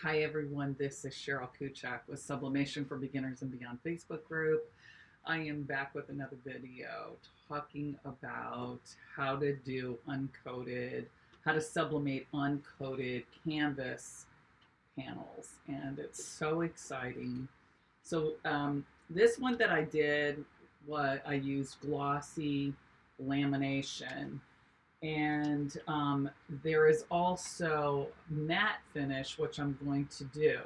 Hi everyone, this is Cheryl Kuchak with Sublimation for Beginners and Beyond Facebook group. I am back with another video talking about how to do uncoated, how to sublimate uncoated canvas panels, and it's so exciting. So this one that I did, I used glossy lamination, and there is also matte finish, which I'm going to do.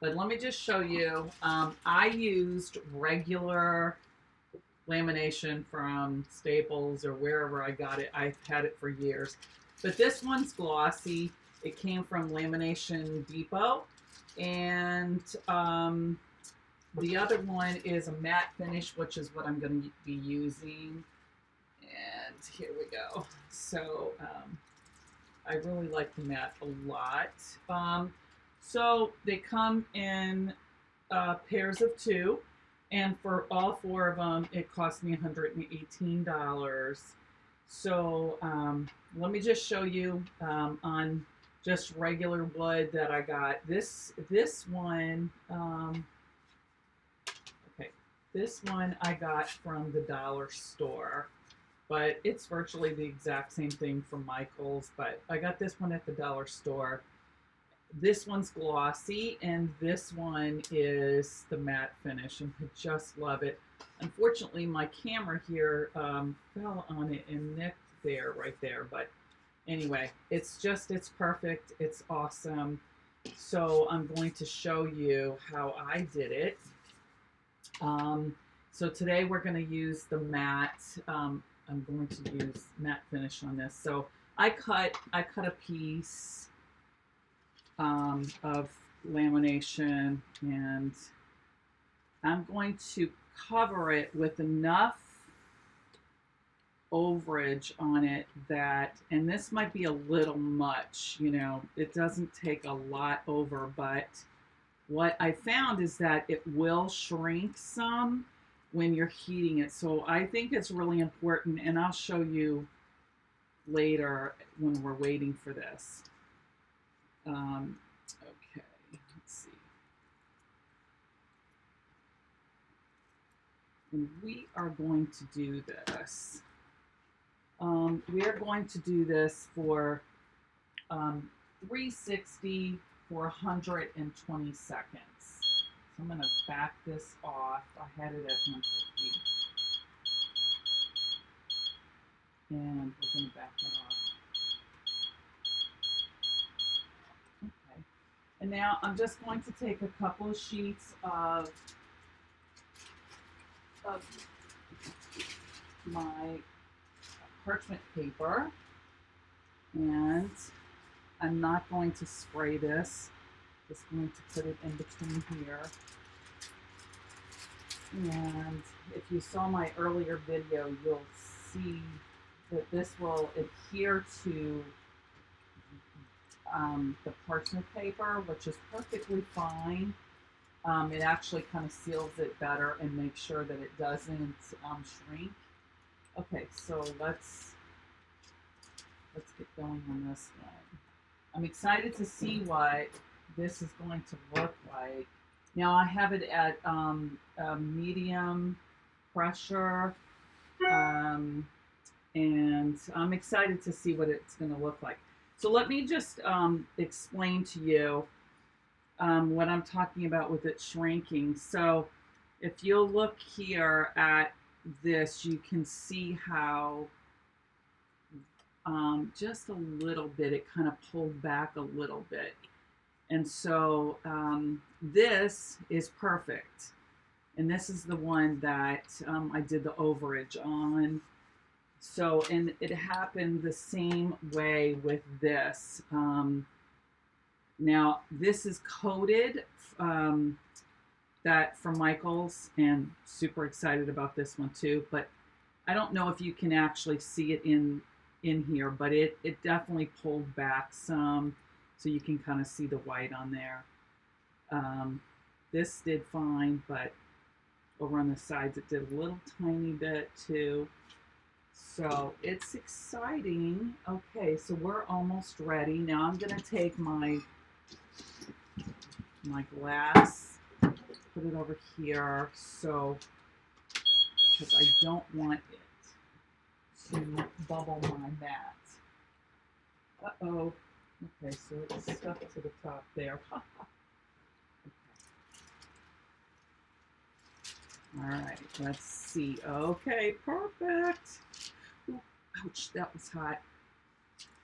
But let me just show you. I used regular lamination from Staples or wherever I got it. I've had it for years. But this one's glossy. It came from Lamination Depot. And the other one is a matte finish, which is what I'm going to be using. And here we go. So I really like the matte a lot. So they come in pairs of two, and for all four of them, it cost me $118. So let me just show you on just regular wood that I got. This one, okay, this one I got from the dollar store. But it's virtually the exact same thing from Michael's, but I got this one at the dollar store. This one's glossy, and this one is the matte finish, and I just love it. Unfortunately, my camera here fell on it and nicked there, right there, but anyway, it's perfect. It's awesome. So I'm going to show you how I did it. So today we're going to use the matte. I'm going to use matte finish on this. So I cut a piece of lamination, and I'm going to cover it with enough overage on it that, and this might be a little much, you know, it doesn't take a lot over, but what I found is that it will shrink some when you're heating it. So I think it's really important, and I'll show you later when we're waiting for this. Okay, let's see. And we are going to do this. We are going to do this for 360 for 120 seconds. So I'm going to back this off. I had it at 150. And we're going to back it off. Okay. And now I'm just going to take a couple of sheets of my parchment paper. And I'm not going to spray this. Just going to put it in between here. And if you saw my earlier video, you'll see that this will adhere to the parchment paper, which is perfectly fine. It actually kind of seals it better and makes sure that it doesn't shrink. Okay, so let's get going on this one. I'm excited to see what this is going to look like. Now I have it at medium pressure, and I'm excited to see what it's going to look like. So let me just explain to you what I'm talking about with it shrinking. So if you'll look here at this, you can see how just a little bit, it kind of pulled back a little bit. And so this is perfect. And this is the one that I did the overage on. So, and it happened the same way with this. Now, this is coated, that from Michael's, and super excited about this one too. But I don't know if you can actually see it in here, but it definitely pulled back some. So you can kind of see the white on there. This did fine, but over on the sides it did a little tiny bit too. So it's exciting. Okay, so we're almost ready. Now I'm going to take my my glass, put it over here, so because I don't want it to bubble my mat. Uh-oh. Okay, so it's stuck to the top there. Okay. All right, let's see. Okay, perfect. Ooh, ouch, that was hot.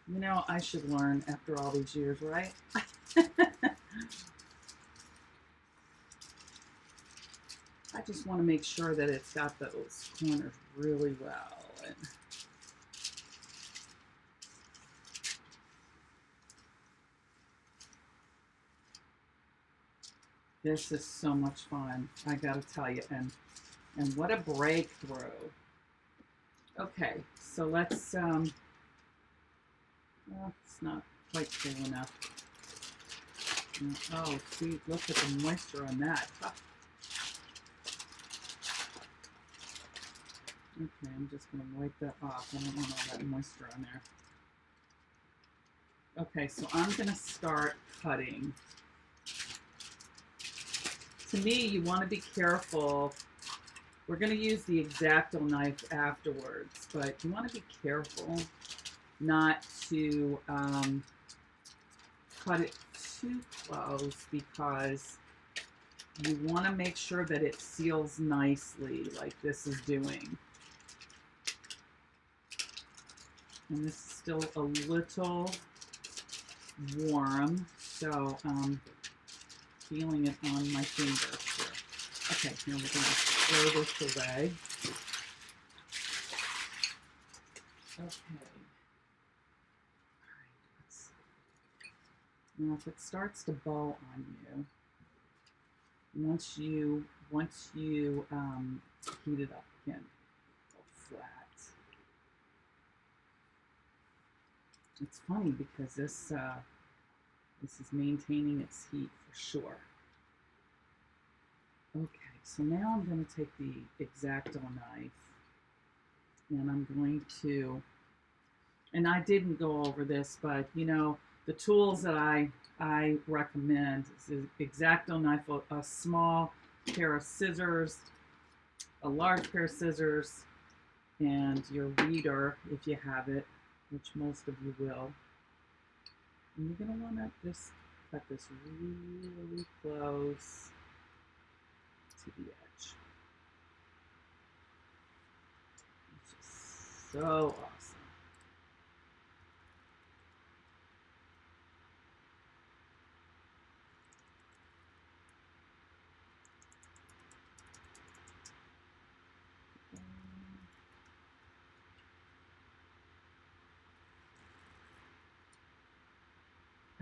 You know, I should learn after all these years, right? I just want to make sure that it's got those corners really well. And this is so much fun, I gotta tell you, and what a breakthrough. Okay, so let's well, it's not quite cool enough. Oh, see, look at the moisture on that. Okay, I'm just going to wipe that off. I don't want all that moisture on there. Okay, so I'm going to start cutting. To me, you want to be careful. We're going to use the X-Acto knife afterwards, but you want to be careful not to cut it too close, because you want to make sure that it seals nicely like this is doing. And this is still a little warm, so feeling it on my finger here. Okay, now we're going to throw this away. Okay. Now, if it starts to bow on you, once you heat it up again, go flat. It's funny because this is maintaining its heat for sure. Okay, so now I'm going to take the X-Acto knife, and I'm going to, and I didn't go over this, but you know, the tools that I recommend is X-Acto knife, a small pair of scissors, a large pair of scissors, and your weeder if you have it, which most of you will. And you're going to want to just cut this really close to the edge. It's just so awesome.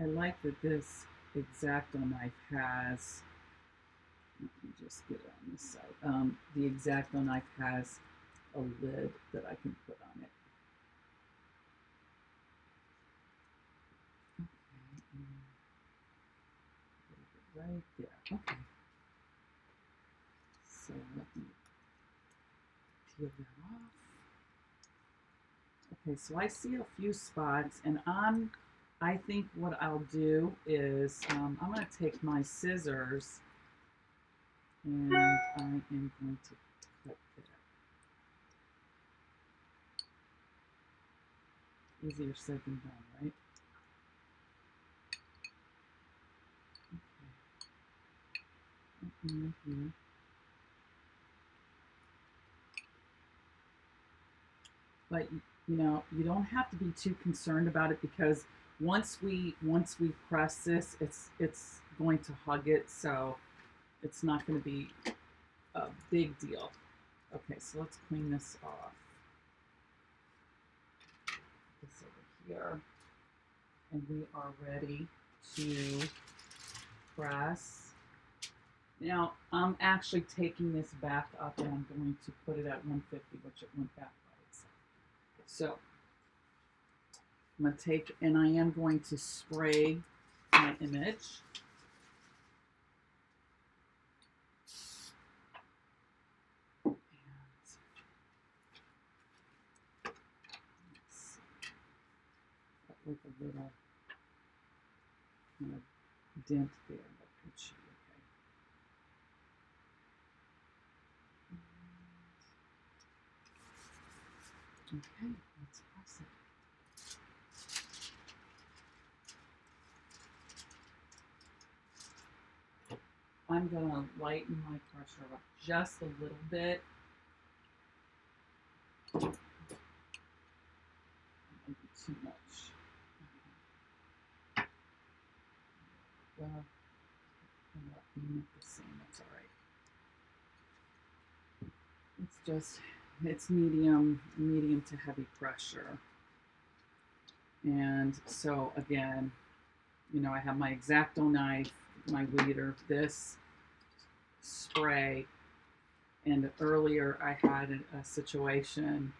I like that this X-Acto knife has, let me just get it on this side. The X-Acto knife has a lid that I can put on it. Okay, right there. Okay. So let me peel that off. Okay, so I see a few spots, and I think what I'll do is I'm going to take my scissors and I am going to cut that. Easier said than done, right? Okay. Right here. But you know, you don't have to be too concerned about it, because once we press this, it's going to hug it, so it's not going to be a big deal. Okay, so let's clean this off. Put this over here, and we are ready to press. Now, I'm actually taking this back up, and I'm going to put it at 150, which it went back by itself. So I'm going to take, and I am going to spray my image. And let's see, with a little kind of dent there. It should be okay. Okay, let's press it. I'm going to lighten my pressure up just a little bit. Maybe too much. Well, the same. That's all right. It's just, it's medium to heavy pressure. And so again, you know, I have my X-Acto knife, my weeder, this spray, and earlier I had a situation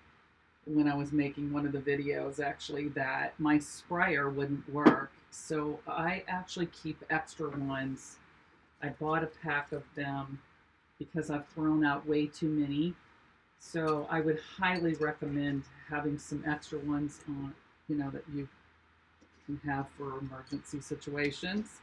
when I was making one of the videos actually that my sprayer wouldn't work. So I actually keep extra ones. I bought a pack of them because I've thrown out way too many. So I would highly recommend having some extra ones on, you know, that you can have for emergency situations.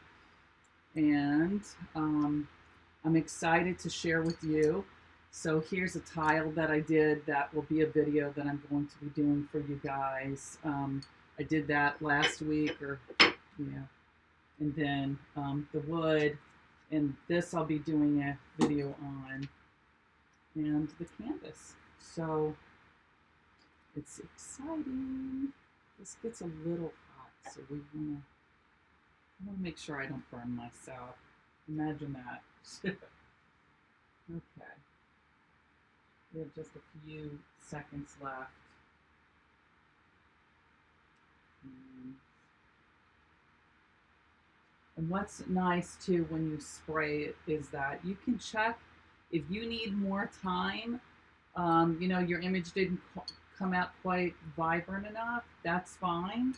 And I'm excited to share with you. So here's a tile that I did that will be a video that I'm going to be doing for you guys. I did that last week, or yeah, and then the wood, and this I'll be doing a video on, and the canvas. So it's exciting. This gets a little hot, so I want to make sure I don't burn myself. Imagine that. Okay. We have just a few seconds left. And what's nice too when you spray it is that you can check if you need more time. You know, your image didn't come out quite vibrant enough. That's fine.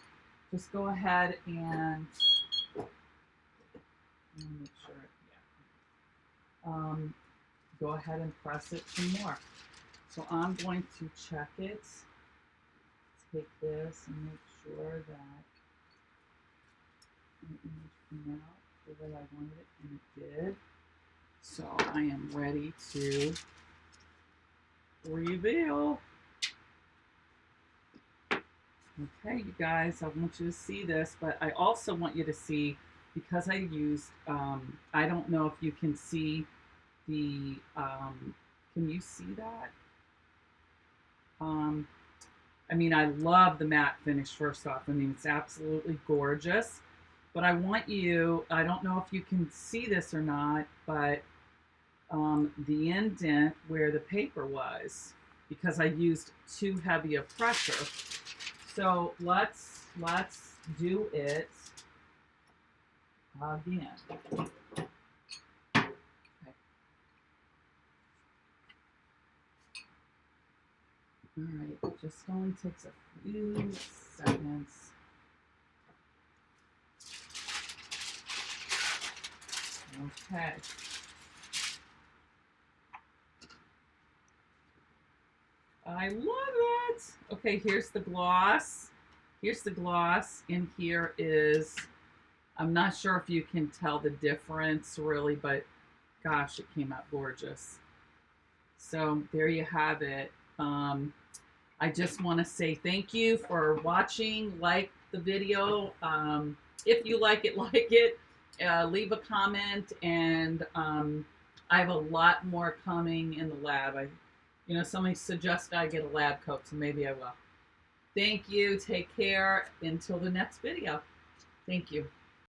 Just go ahead and make sure. Yeah. Go ahead and press it some more. So I'm going to check it. Take this and make sure that the image came out the way I wanted it, and it did. So I am ready to reveal. Okay, you guys, I want you to see this, but I also want you to see, because I used, I don't know if you can see the, can you see that? I mean, I love the matte finish, first off. I mean, it's absolutely gorgeous. But I want you, I don't know if you can see this or not, but the indent where the paper was, because I used too heavy of pressure. So let's do it again. All right, it just only takes a few seconds. Okay. I love it. Okay, here's the gloss. Here's the gloss, and here is, I'm not sure if you can tell the difference really, but gosh, it came out gorgeous. So there you have it. I just want to say thank you for watching. Like the video. If you like it, leave a comment, and I have a lot more coming in the lab. You know, somebody suggested I get a lab coat, so maybe I will. Thank you. Take care. Until the next video. Thank you.